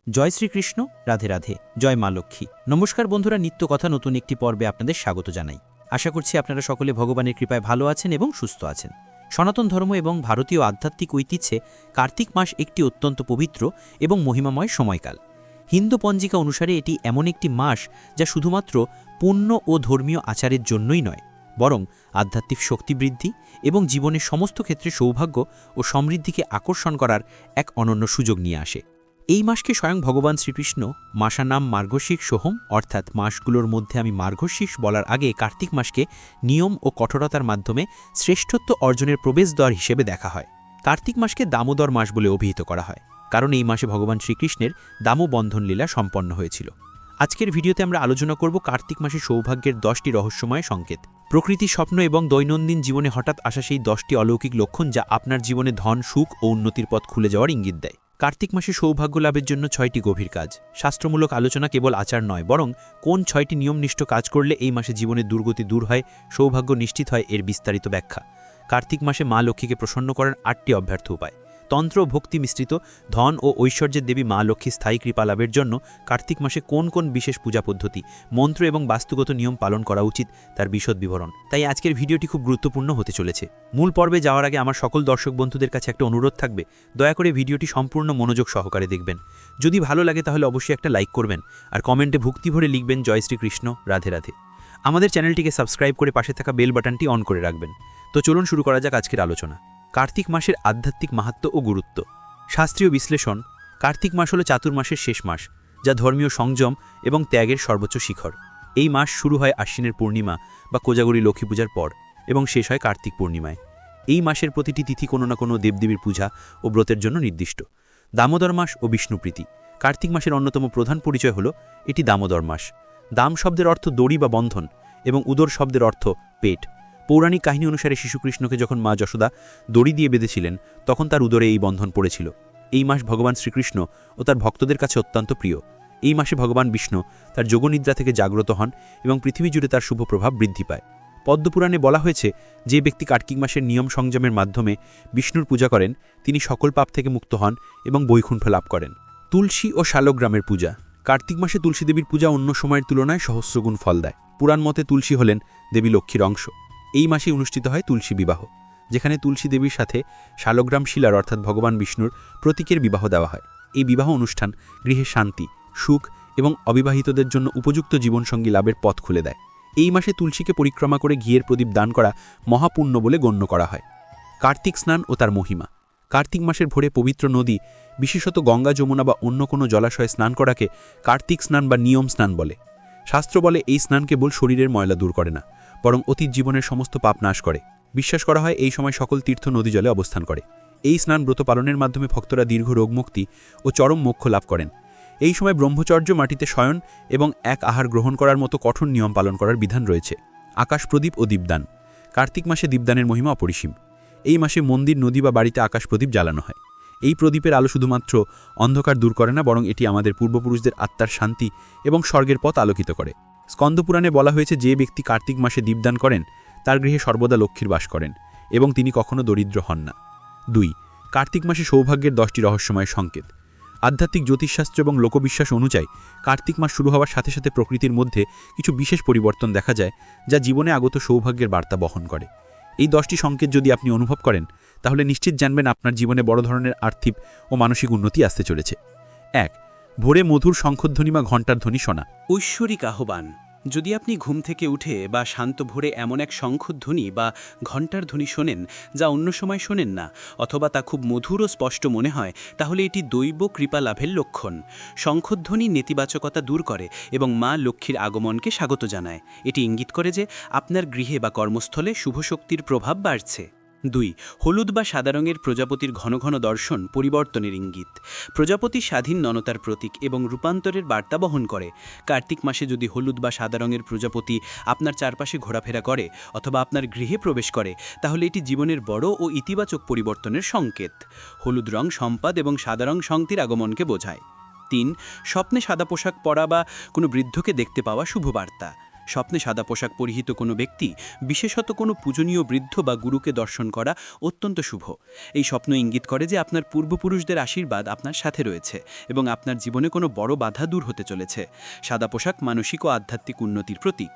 জয় শ্রীকৃষ্ণ, রাধে রাধে, জয় মা লক্ষ্মী। নমস্কার বন্ধুরা, নিত্য কথা নতুন একটি পর্বে আপনাদের স্বাগত জানাই। আশা করছি আপনারা সকলে ভগবানের কৃপায় ভালো আছেন এবং সুস্থ আছেন। সনাতন ধর্ম এবং ভারতীয় আধ্যাত্মিক ঐতিহ্যে কার্তিক মাস একটি অত্যন্ত পবিত্র এবং মহিমাময় সময়কাল। হিন্দু পঞ্জিকা অনুসারে এটি এমন একটি মাস যা শুধুমাত্র পুণ্য ও ধর্মীয় আচারের জন্যই নয়, বরং আধ্যাত্মিক শক্তি বৃদ্ধি এবং জীবনের সমস্ত ক্ষেত্রে সৌভাগ্য ও সমৃদ্ধিকে আকর্ষণ করার এক অনন্য সুযোগ নিয়ে আসে। এই মাসকে স্বয়ং ভগবান শ্রীকৃষ্ণ মাসানাম মার্গশীর্ষ সোহম, অর্থাৎ মাসগুলোর মধ্যে আমি মার্গশীর্ষ বলার আগে কার্তিক মাসকে নিয়ম ও কঠোরতার মাধ্যমে শ্রেষ্ঠত্ব অর্জনের প্রবেশদ্বার হিসেবে দেখা হয়। কার্তিক মাসকে দামোদর মাস বলে অভিহিত করা হয়, কারণ এই মাসে ভগবান শ্রীকৃষ্ণের দামোবন্ধন লীলা সম্পন্ন হয়েছিল। আজকের ভিডিওতে আমরা আলোচনা করব কার্তিক মাসে সৌভাগ্যের 10টি রহস্যময় সংকেত, প্রকৃতি, স্বপ্ন এবং দৈনন্দিন জীবনে হঠাৎ আসা সেই 10টি অলৌকিক লক্ষণ যা আপনার জীবনে ধন, সুখ ও উন্নতির পথ খুলে যাওয়ার ইঙ্গিত দেয়। কার্তিক মাসে সৌভাগ্য লাভের জন্য 6টি গভীর কাজ। শাস্ত্রমূলক আলোচনা কেবল আচার নয়, বরং কোন 6টি নিয়মনিষ্ঠ কাজ করলে এই মাসে জীবনের দুর্গতি দূর হয়, সৌভাগ্য নিশ্চিত হয়, এর বিস্তারিত ব্যাখ্যা। কার্তিক মাসে মা লক্ষ্মীকে প্রসন্ন করার 8টি অভ্যর্থ উপায়। তন্ত্র ও ভক্তি মিশ্রিত ধন ও ঐশ্বর্যের দেবী মা লক্ষ্মীর স্থায়ী কৃপা লাভের জন্য কার্তিক মাসে কোন কোন বিশেষ পূজা পদ্ধতি, মন্ত্র এবং বাস্তুগত নিয়ম পালন করা উচিত তার বিশদ বিবরণ। তাই আজকের ভিডিওটি খুব গুরুত্বপূর্ণ হতে চলেছে। মূল পর্বে যাওয়ার আগে আমার সকল দর্শক বন্ধুদের কাছে একটা অনুরোধ থাকবে, দয়া করে ভিডিওটি সম্পূর্ণ মনোযোগ সহকারে দেখবেন। যদি ভালো লাগে তাহলে অবশ্যই একটা লাইক করবেন, আর কমেন্টে ভক্তি ভরে লিখবেন জয় শ্রীকৃষ্ণ, রাধে রাধে। আমাদের চ্যানেলটিকে সাবস্ক্রাইব করে পাশে থাকা বেল বাটনটি অন করে রাখবেন। তো চলুন শুরু করা যাক আজকের আলোচনা। কার্তিক মাসের আধ্যাত্মিক মাহাত্ম্য ও গুরুত্ব। শাস্ত্রীয় বিশ্লেষণ: কার্তিক মাস হল চাতুর্মাসের শেষ মাস, যা ধর্মীয় সংযম এবং ত্যাগের সর্বোচ্চ শিখর। এই মাস শুরু হয় আশ্বিনের পূর্ণিমা বা কোজাগরী লক্ষ্মী পূজার পর এবং শেষ হয় কার্তিক পূর্ণিমায়। এই মাসের প্রতিটি তিথি কোনো না কোনো দেবদেবীর পূজা ও ব্রতের জন্য নির্দিষ্ট। দামোদর মাস ও বিষ্ণুপ্রীতি। কার্তিক মাসের অন্যতম প্রধান পরিচয় হল এটি দামোদর মাস। দাম শব্দের অর্থ দড়ি বা বন্ধন এবং উদর শব্দের অর্থ পেট। পৌরাণিক কাহিনী অনুসারে শিশুকৃষ্ণকে যখন মা যশোদা দড়ি দিয়ে বেঁধেছিলেন, তখন তার উদরে এই বন্ধন পড়েছিল। এই মাস ভগবান শ্রীকৃষ্ণ ও তার ভক্তদের কাছে অত্যন্ত প্রিয়। এই মাসে ভগবান বিষ্ণু তার যোগনিদ্রা থেকে জাগ্রত হন এবং পৃথিবী জুড়ে তার শুভ প্রভাব বৃদ্ধি পায়। পদ্মপুরাণে বলা হয়েছে, যে ব্যক্তি কার্তিক মাসের নিয়ম সংযমের মাধ্যমে বিষ্ণুর পূজা করেন, তিনি সকল পাপ থেকে মুক্ত হন এবং বৈকুণ্ঠ লাভ করেন। তুলসী ও শালগ্রামের পূজা। কার্তিক মাসে তুলসী দেবীর পূজা অন্য সময়ের তুলনায় সহস্রগুণ ফল দেয়। পুরাণ মতে তুলসী হলেন দেবী লক্ষ্মীর অংশ। এই মাসে অনুষ্ঠিত হয় তুলসী বিবাহ, যেখানে তুলসী দেবীর সাথে শালগ্রাম শিলার অর্থাৎ ভগবান বিষ্ণুর প্রতীকের বিবাহ দেওয়া হয়। এই বিবাহ অনুষ্ঠান গৃহে শান্তি, সুখ এবং অবিবাহিতদের জন্য উপযুক্ত জীবনসঙ্গী লাভের পথ খুলে দেয়। এই মাসে তুলসীকে পরিক্রমা করে ঘিয়ের প্রদীপ দান করা মহাপুণ্য বলে গণ্য করা হয়। কার্তিক স্নান ও তার মহিমা। কার্তিক মাসের ভোরে পবিত্র নদী, বিশেষত গঙ্গা, যমুনা বা অন্য কোনো জলাশয়ে স্নান করাকে কার্তিক স্নান বা নিয়ম স্নান বলে। শাস্ত্র বলে এই স্নান কেবল শরীরের ময়লা দূর করে না, বরং অতীত জীবনের সমস্ত পাপ নাশ করে। বিশ্বাস করা হয় এই সময় সকল তীর্থ নদী জলে অবস্থান করে। এই স্নান ব্রত পালনের মাধ্যমে ভক্তরা দীর্ঘ রোগমুক্তি ও চরম মোক্ষ লাভ করেন। এই সময় ব্রহ্মচর্য, মাটিতে শয়ন এবং এক আহার গ্রহণ করার মতো কঠোর নিয়ম পালন করার বিধান রয়েছে। আকাশ প্রদীপ ও দীপদান। কার্তিক মাসে দীপদানের মহিমা অপরিসীম। এই মাসে মন্দির, নদী বা বাড়িতে আকাশ প্রদীপ জ্বালানো হয়। এই প্রদীপের আলো শুধুমাত্র অন্ধকার দূর করে না, বরং এটি আমাদের পূর্বপুরুষদের আত্মার শান্তি এবং স্বর্গের পথ আলোকিত করে। স্কন্দপুরাণে বলা হয়েছে, যে ব্যক্তি কার্তিক মাসে দীপদান করেন তার গৃহে সর্বদা লক্ষ্মীর বাস করেন এবং তিনি কখনো দরিদ্র হন না। 2. কার্তিক মাসে সৌভাগ্যের 10টি রহস্যময় সংকেত। আধ্যাত্মিক জ্যোতিষশাস্ত্র এবং লোকবিশ্বাস অনুযায়ী কার্তিক মাস শুরু হওয়ার সাথে সাথে প্রকৃতির মধ্যে কিছু বিশেষ পরিবর্তন দেখা যায়, যা জীবনে আগত সৌভাগ্যের বার্তা বহন করে। এই 10টি সংকেত যদি আপনি অনুভব করেন, তাহলে নিশ্চিত জানবেন আপনার জীবনে বড় ধরনের আর্থিক ও মানসিক উন্নতি আসতে চলেছে। 1. ভোরে মধুর শঙ্খধ্বনি বা ঘণ্টার ধ্বনি শোনা। ঐশ্বরিক আহ্বান। যদি আপনি ঘুম থেকে উঠে বা শান্ত ভোরে এমন এক শঙ্খধ্বনি বা ঘণ্টার ধ্বনি শোনেন যা অন্য সময় শোনেন না, অথবা তা খুব মধুর ও স্পষ্ট মনে হয়, তাহলে এটি দৈব কৃপা লাভের লক্ষণ। শঙ্খধ্বনি নেতিবাচকতা দূর করে এবং মা লক্ষ্মীর আগমনকে স্বাগত জানায়। এটি ইঙ্গিত করে যে আপনার গৃহে বা কর্মস্থলে শুভ শক্তির প্রভাব বাড়ছে। 2. হলুদ বা সাদা রঙের প্রজাপতির ঘন ঘন দর্শন পরিবর্তনের ইঙ্গিত। প্রজাপতি স্বাধীন ননতার প্রতীক এবং রূপান্তরের বার্তা বহন করে। কার্তিক মাসে যদি হলুদ বা সাদা রঙের প্রজাপতি আপনার চারপাশে ঘোরাফেরা করে অথবা আপনার গৃহে প্রবেশ করে, তাহলে এটি জীবনের বড় ও ইতিবাচক পরিবর্তনের সংকেত। হলুদ রং সম্পদ এবং সাদা রং শান্তির আগমনকে বোঝায়। 3. স্বপ্নে সাদা পোশাক পরা বা কোনো বৃদ্ধকে দেখতে পাওয়া শুভ বার্তা। স্বপ্নে সাদা পোশাক পরিহিত কোনো ব্যক্তি, বিশেষত কোনো পূজনীয় বৃদ্ধ বা গুরুকে দর্শন করা অত্যন্ত শুভ। এই স্বপ্ন ইঙ্গিত করে যে আপনার পূর্বপুরুষদের আশীর্বাদ আপনার সাথে রয়েছে এবং আপনার জীবনে কোনো বড় বাধা দূর হতে চলেছে। সাদা পোশাক মানসিক ও আধ্যাত্মিক উন্নতির প্রতীক।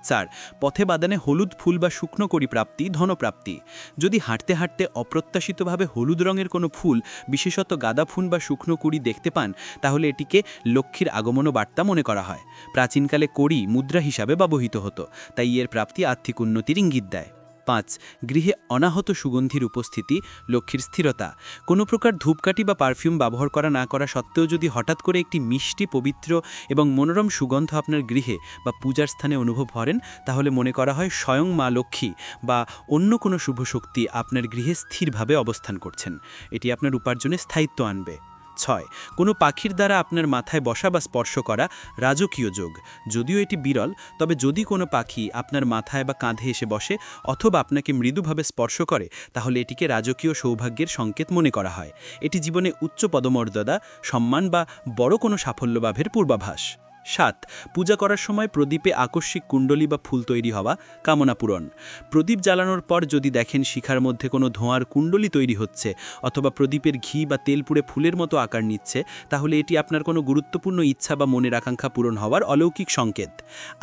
4. পথে বাদানে হলুদ ফুল বা শুকনো করি প্রাপ্তি, ধনপ্রাপ্তি। যদি হাঁটতে হাঁটতে অপ্রত্যাশিতভাবে হলুদ রঙের কোনো ফুল, বিশেষত গাঁদা ফুল বা শুকনো কুড়ি দেখতে পান, তাহলে এটিকে লক্ষ্মীর আগমনও বার্তা মনে করা হয়। প্রাচীনকালে কড়ি মুদ্রা হিসাবে ব্যবহৃত হতো, তাই এর প্রাপ্তি আর্থিক উন্নতির ইঙ্গিত দেয়। 5. গৃহে অনাহত সুগন্ধির উপস্থিতি, লক্ষ্মীর স্থিরতা। কোনো প্রকার ধূপকাঠি বা পারফিউম ব্যবহার করা না করা সত্ত্বেও যদি হঠাৎ করে একটি মিষ্টি, পবিত্র এবং মনোরম সুগন্ধ আপনার গৃহে বা পূজার স্থানে অনুভব করেন, তাহলে মনে করা হয় স্বয়ং মা লক্ষ্মী বা অন্য কোনো শুভ শক্তি আপনার গৃহে স্থিরভাবে অবস্থান করছেন। এটি আপনার উপার্জনে স্থায়িত্ব আনবে। 6. কোনো পাখির দ্বারা আপনার মাথায় বসা বা স্পর্শ করা, রাজকীয় যোগ। যদিও এটি বিরল, তবে যদি কোনো পাখি আপনার মাথায় বা কাঁধে এসে বসে অথবা আপনাকে মৃদুভাবে স্পর্শ করে, তাহলে এটিকে রাজকীয় সৌভাগ্যের সংকেত মনে করা হয়। এটি জীবনে উচ্চ পদমর্যাদা, সম্মান বা বড় কোনো সাফল্য লাভের পূর্বাভাস। 7. পূজা করার সময় প্রদীপে আকস্মিক কুণ্ডলী বা ফুল তৈরি হওয়া, কামনা পূরণ। প্রদীপ জ্বালানোর পর যদি দেখেন শিখার মধ্যে কোনো ধোঁয়ার কুণ্ডলী তৈরি হচ্ছে অথবা প্রদীপের ঘি বা তেল পুড়ে ফুলের মতো আকার নিচ্ছে, তাহলে এটি আপনার কোনো গুরুত্বপূর্ণ ইচ্ছা বা মনের আকাঙ্ক্ষা পূরণ হওয়ার অলৌকিক সংকেত।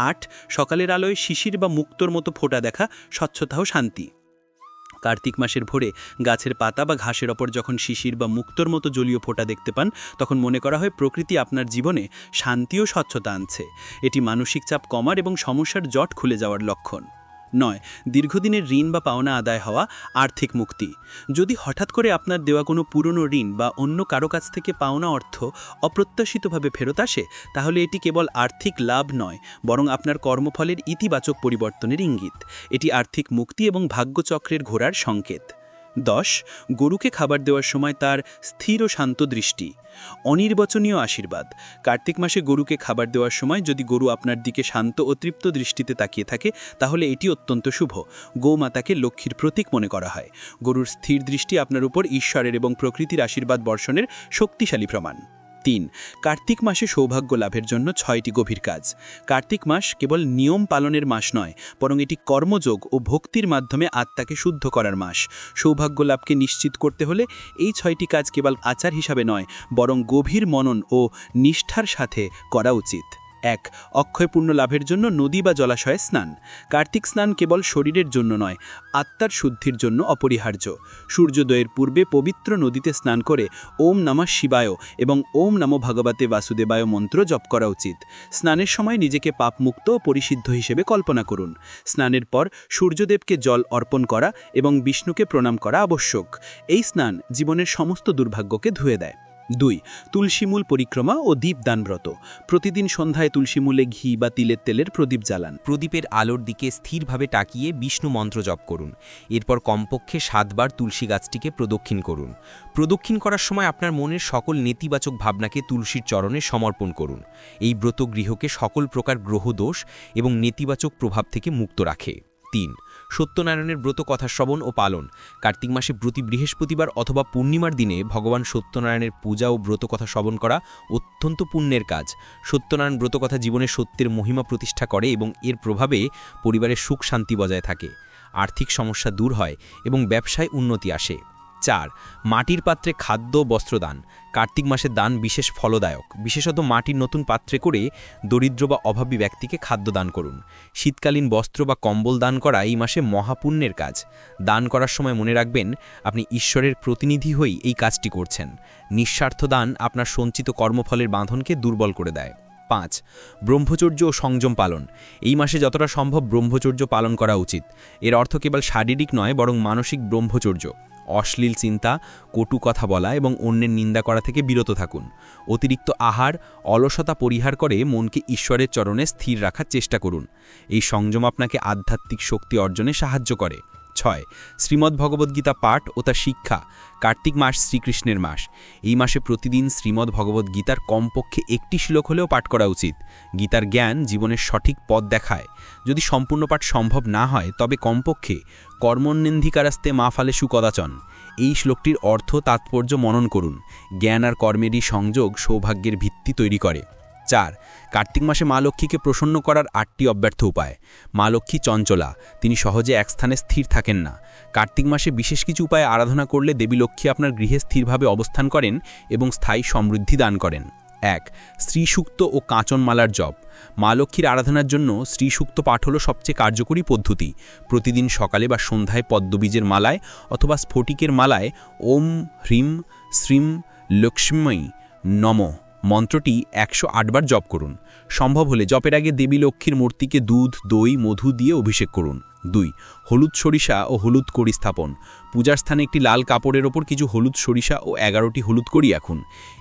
8. সকালের আলোয় শিশির বা মুক্তোর মতো ফোঁটা দেখা, স্বচ্ছতা ও শান্তি। কার্তিক মাসের ভোরে গাছের পাতা বা ঘাসের ওপর যখন শিশির বা মুক্তোর মতো জলীয় ফোঁটা দেখতে পান, তখন মনে করা হয় প্রকৃতি আপনার জীবনে শান্তি ও স্বচ্ছতা আনছে। এটি মানসিক চাপ কমার এবং সমস্যার জট খুলে যাওয়ার লক্ষণ। 9. দীর্ঘদিনের ঋণ বা পাওনা আদায় হওয়া, আর্থিক মুক্তি। যদি হঠাৎ করে আপনার দেওয়া কোনো পুরনো ঋণ বা অন্য কারো কাছ থেকে পাওনা অর্থ অপ্রত্যাশিতভাবে ফেরত আসে, তাহলে এটি কেবল আর্থিক লাভ নয়, বরং আপনার কর্মফলের ইতিবাচক পরিবর্তনের ইঙ্গিত। এটি আর্থিক মুক্তি এবং ভাগ্যচক্রের ঘোরার সংকেত। 10. গরুকে খাবার দেওয়ার সময় তার স্থির ও শান্ত দৃষ্টি, অনির্বচনীয় আশীর্বাদ। কার্তিক মাসে গরুকে খাবার দেওয়ার সময় যদি গরু আপনার দিকে শান্ত ও তৃপ্ত দৃষ্টিতে তাকিয়ে থাকে, তাহলে এটি অত্যন্ত শুভ। গোমাতাকে লক্ষ্মীর প্রতীক মনে করা হয়। গরুর স্থির দৃষ্টি আপনার উপর ঈশ্বরের এবং প্রকৃতির আশীর্বাদ বর্ষণের শক্তিশালী প্রমাণ। 3. কার্তিক মাসে সৌভাগ্য লাভের জন্য 6টি গভীর কাজ। কার্তিক মাস কেবল নিয়ম পালনের মাস নয়, বরং এটি কর্মযোগ ও ভক্তির মাধ্যমে আত্মাকে শুদ্ধ করার মাস। সৌভাগ্য লাভকে নিশ্চিত করতে হলে এই 6টি কাজ কেবল আচার হিসাবে নয়, বরং গভীর মনন ও নিষ্ঠার সাথে করা উচিত। 1. অক্ষয় পুণ্য লাভের জন্য নদী বা জলাশয়ে স্নান। কার্তিক স্নান কেবল শরীরের জন্য নয়, আত্মার শুদ্ধির জন্য অপরিহার্য। সূর্যোদয়ের পূর্বে পবিত্র নদীতে স্নান করে ওম নমঃ শিবায় এবং ওম নমো ভগবতে বাসুদেবায় মন্ত্র জপ করা উচিত। স্নানের সময় নিজেকে পাপমুক্ত ও পরিশুদ্ধ হিসেবে কল্পনা করুন। স্নানের পর সূর্যদেবকে জল অর্পণ করা এবং বিষ্ণুকে প্রণাম করা আবশ্যক। এই স্নান জীবনের সমস্ত দুর্ভাগ্যকে ধুয়ে দেয়। 2. তুলসীমূল পরিক্রমা ও দীপদান ব্রত। প্রতিদিন সন্ধ্যায় তুলসীমূলে ঘি বা তিলের তেলের প্রদীপ জ্বালান। প্রদীপের আলোর দিকে স্থিরভাবে তাকিয়ে বিষ্ণু মন্ত্র জপ করুন। এরপর কমপক্ষে 7 বার তুলসী গাছটিকে প্রদক্ষিণ করুন। প্রদক্ষিণ করার সময় আপনার মনের সকল নেতিবাচক ভাবনাকে তুলসীর চরণে সমর্পণ করুন। এই ব্রত গৃহকে সকল প্রকার গ্রহদোষ এবং নেতিবাচক প্রভাব থেকে মুক্ত রাখে। 3. সত্যনারায়ণের ব্রত কথা শ্রবণ ও পালন। কার্তিক মাসে প্রতি বৃহস্পতিবার অথবা পূর্ণিমার দিনে ভগবান সত্যনারায়ণের পূজা ও ব্রত কথা শ্রবণ করা অত্যন্ত পুণ্যের কাজ। সত্যনারায়ণ ব্রত কথা জীবনে সত্যের মহিমা প্রতিষ্ঠা করে এবং এর প্রভাবে পরিবারের সুখ শান্তি বজায় থাকে, আর্থিক সমস্যা দূর হয় এবং ব্যবসায় উন্নতি আসে। 4. মাটির পাত্রে খাদ্য বস্ত্রদান। কার্তিক মাসের দান বিশেষ ফলদায়ক। বিশেষত মাটির নতুন পাত্রে করে দরিদ্র বা অভাবী ব্যক্তিকে খাদ্য দান করুন। শীতকালীন বস্ত্র বা কম্বল দান করা এই মাসে মহাপুণ্যের কাজ। দান করার সময় মনে রাখবেন আপনি ঈশ্বরের প্রতিনিধি হয়েই এই কাজটি করছেন। নিঃস্বার্থ দান আপনার সঞ্চিত কর্মফলের বাঁধনকে দুর্বল করে দেয়। 5. ব্রহ্মচর্য ও সংযম পালন। এই মাসে যতটা সম্ভব ব্রহ্মচর্য পালন করা উচিত। এর অর্থ কেবল শারীরিক নয়, বরং মানসিক ব্রহ্মচর্য। অশ্লীল চিন্তা, কটু কথা বলা এবং অন্যের নিন্দা করা থেকে বিরত থাকুন। অতিরিক্ত আহার, অলসতা পরিহার করে মনকে ঈশ্বরের চরণে স্থির রাখার চেষ্টা করুন। এই সংযম আপনাকে আধ্যাত্মিক শক্তি অর্জনে সাহায্য করে। 6. শ্রীমদ্ভগবদ্গীতা পাঠ ও তার শিক্ষা। কার্তিক মাস শ্রীকৃষ্ণের মাস। এই মাসে প্রতিদিন শ্রীমদ্ভগবদ্গীতার কমপক্ষে একটি শ্লোক হলেও পাঠ করা উচিত। গীতার জ্ঞান জীবনের সঠিক পথ দেখায়। যদি সম্পূর্ণ পাঠ সম্ভব না হয়, তবে কমপক্ষে কর্মণ্যেন্ধিকারাস্তে মা ফালেষু কদাচন এই শ্লোকটির অর্থ তাৎপর্য মনন করুন। জ্ঞান আর কর্মেরই সংযোগ সৌভাগ্যের ভিত্তি তৈরি করে। 4 কার্তিক মাসে মা লক্ষ্মীকে প্রসন্ন করার 8টি অব্যর্থ উপায়। মা লক্ষ্মী চঞ্চলা, তিনি সহজে এক স্থানে স্থির থাকেন না। কার্তিক মাসে বিশেষ কিছু উপায়ে আরাধনা করলে দেবী লক্ষ্মী আপনার গৃহে স্থিরভাবে অবস্থান করেন এবং স্থায়ী সমৃদ্ধি দান করেন। 1 শ্রীসূক্ত ও কাঁচনমালার জপ। মা লক্ষ্মীর আরাধনার জন্য শ্রীসূক্ত পাঠ হল সবচেয়ে কার্যকরী পদ্ধতি। প্রতিদিন সকালে বা সন্ধ্যায় পদ্মবীজের মালায় অথবা স্ফটিকের মালায় ওম হ্রিম শ্রীম লক্ষ্মী নম মন্ত্রটি 108 বার জপ করুন। সম্ভব হলে জপের আগে দেবী লক্ষ্মীর মূর্তিকে দুধ, দই, মধু দিয়ে অভিষেক করুন। 2 হলুদ সরিষা ও হলুদ কড়ি স্থাপন। পূজার স্থানে একটি লাল কাপড়ের ওপর কিছু হলুদ সরিষা ও 11টি হলুদ কড়ি রাখুন।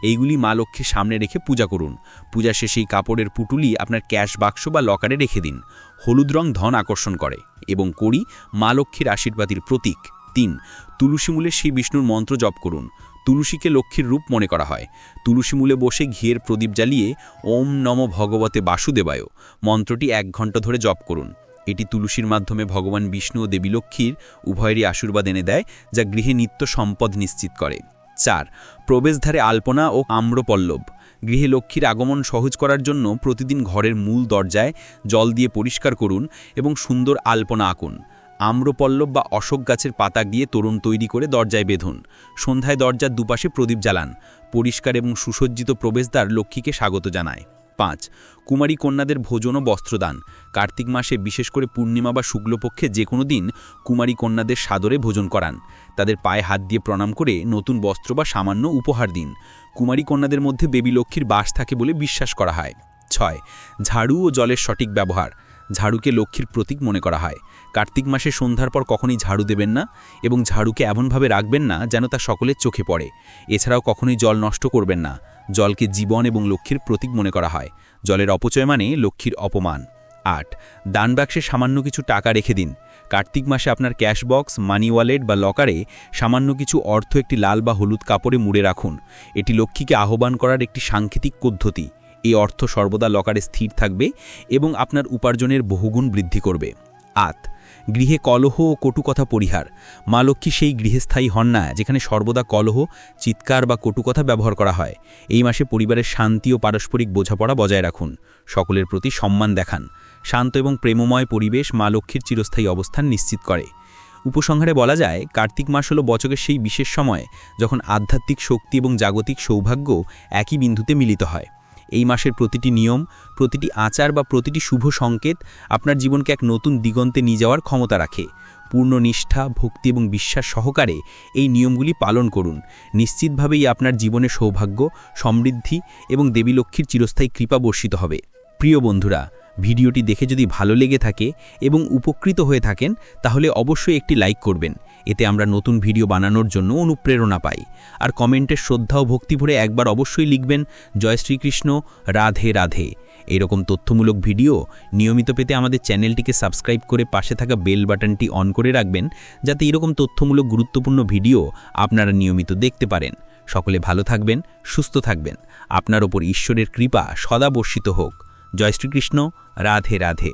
এইগুলি মা লক্ষ্মীর সামনে রেখে পূজা করুন। পূজা শেষে এই কাপড়ের পুটুলি আপনার ক্যাশ বাক্স বা লকারে রেখে দিন। হলুদ রং ধন আকর্ষণ করে এবং কড়ি মা লক্ষ্মীর আশীর্বাদের প্রতীক। 3 তুলসী মূলে শ্রী বিষ্ণুর মন্ত্র জপ করুন। তুলসীকে লক্ষ্মীর রূপ মনে করা হয়। তুলসী মূলে বসে ঘিয়ের প্রদীপ জ্বালিয়ে ওম নম ভগবতে বাসুদেবায় মন্ত্রটি 1 ঘণ্টা ধরে জপ করুন। এটি তুলসীর মাধ্যমে ভগবান বিষ্ণু ও দেবী লক্ষ্মীর উভয়েরই আশীর্বাদ এনে দেয়, যা গৃহে নিত্য সম্পদ নিশ্চিত করে। 4 প্রবেশদ্বারে আলপনা ও আম্রপল্লব। গৃহে লক্ষ্মীর আগমন সহজ করার জন্য প্রতিদিন ঘরের মূল দরজায় জল দিয়ে পরিষ্কার করুন এবং সুন্দর আলপনা আঁকুন। আম্রপল্লব বা অশোক গাছের পাতা দিয়ে তোরণ তৈরি করে দরজায় বেঁধুন। সন্ধ্যায় দরজার দুপাশে প্রদীপ জ্বালান। পরিষ্কার এবং সুসজ্জিত প্রবেশদ্বার লক্ষ্মীকে স্বাগত জানায়। 5 কুমারী কন্যাদের ভোজন ও বস্ত্রদান। কার্তিক মাসে বিশেষ করে পূর্ণিমা বা শুক্লপক্ষে যে কোনো দিন কুমারী কন্যাদের সাদরে ভোজন করান। তাদের পায়ে হাত দিয়ে প্রণাম করে নতুন বস্ত্র বা সামান্য উপহার দিন। কুমারী কন্যাদের মধ্যে দেবী লক্ষ্মীর বাস থাকে বলে বিশ্বাস করা হয়। 6 ঝাড়ু ও জলের সঠিক ব্যবহার। ঝাড়ুকে লক্ষ্মীর প্রতীক মনে করা হয়। কার্তিক মাসে সন্ধ্যার পর কখনোই ঝাড়ু দেবেন না এবং ঝাড়ুকে এমনভাবে রাখবেন না যেন তা সকলের চোখে পড়ে। এছাড়াও কখনোই জল নষ্ট করবেন না। জলকে জীবন এবং লক্ষ্মীর প্রতীক মনে করা হয়। জলের অপচয় মানে লক্ষ্মীর অপমান। 8 দান বাক্সে সামান্য কিছু টাকা রেখে দিন। কার্তিক মাসে আপনার ক্যাশ বক্স, মানি ওয়ালেট বা লকারে সামান্য কিছু অর্থ একটি লাল বা হলুদ কাপড়ে মুড়ে রাখুন। এটি লক্ষ্মীকে আহ্বান করার একটি সাংকেতিক পদ্ধতি। এই অর্থ সর্বদা লকারে স্থির থাকবে এবং আপনার উপার্জনের বহুগুণ বৃদ্ধি করবে। 8 গৃহে কলহ ও কটু কথা পরিহার। মা লক্ষ্মী সেই গৃহে স্থায়ী হন না যেখানে সর্বদা কলহ, চিৎকার বা কটু কথা ব্যবহার করা হয়। এই মাসে পরিবারের শান্তি ও পারস্পরিক বোঝাপড়া বজায় রাখুন। সকলের প্রতি সম্মান দেখান। শান্ত এবং প্রেমময় পরিবেশ মা লক্ষ্মীর চিরস্থায়ী অবস্থান নিশ্চিত করে। উপসংহারে বলা যায়, কার্তিক মাস হল বছরের সেই বিশেষ সময় যখন আধ্যাত্মিক শক্তি এবং জাগতিক সৌভাগ্য একই বিন্দুতে মিলিত হয়। এই মাসের প্রতিটি নিয়ম, প্রতিটি আচার বা প্রতিটি শুভ সংকেত আপনার জীবনকে এক নতুন দিগন্তে নিয়ে যাওয়ার ক্ষমতা রাখে। পূর্ণ নিষ্ঠা, ভক্তি এবং বিশ্বাস সহকারে এই নিয়মগুলি পালন করুন। নিশ্চিতভাবেই আপনার জীবনে সৌভাগ্য, সমৃদ্ধি এবং দেবী লক্ষ্মীর চিরস্থায়ী কৃপা বর্ষিত হবে। প্রিয় বন্ধুরা, ভিডিওটি দেখে যদি ভালো লেগে থাকে এবং উপকৃত হয়ে থাকেন তাহলে অবশ্যই একটি লাইক করবেন। এতে আমরা নতুন ভিডিও বানানোর জন্য অনুপ্রেরণা পাই। আর কমেন্টে শ্রদ্ধা ও ভক্তি ভরে একবার অবশ্যই লিখবেন, জয় শ্রীকৃষ্ণ, রাধে রাধে। এরকম তথ্যমূলক ভিডিও নিয়মিত পেতে আমাদের চ্যানেলটিকে সাবস্ক্রাইব করে পাশে থাকা বেল বাটনটি অন করে রাখবেন, যাতে এরকম তথ্যমূলক গুরুত্বপূর্ণ ভিডিও আপনারা নিয়মিত দেখতে পারেন। সকলে ভালো থাকবেন, সুস্থ থাকবেন। আপনার ওপর ঈশ্বরের কৃপা সদা বর্ষিত হোক। জয় শ্রীকৃষ্ণ, রাধে রাধে।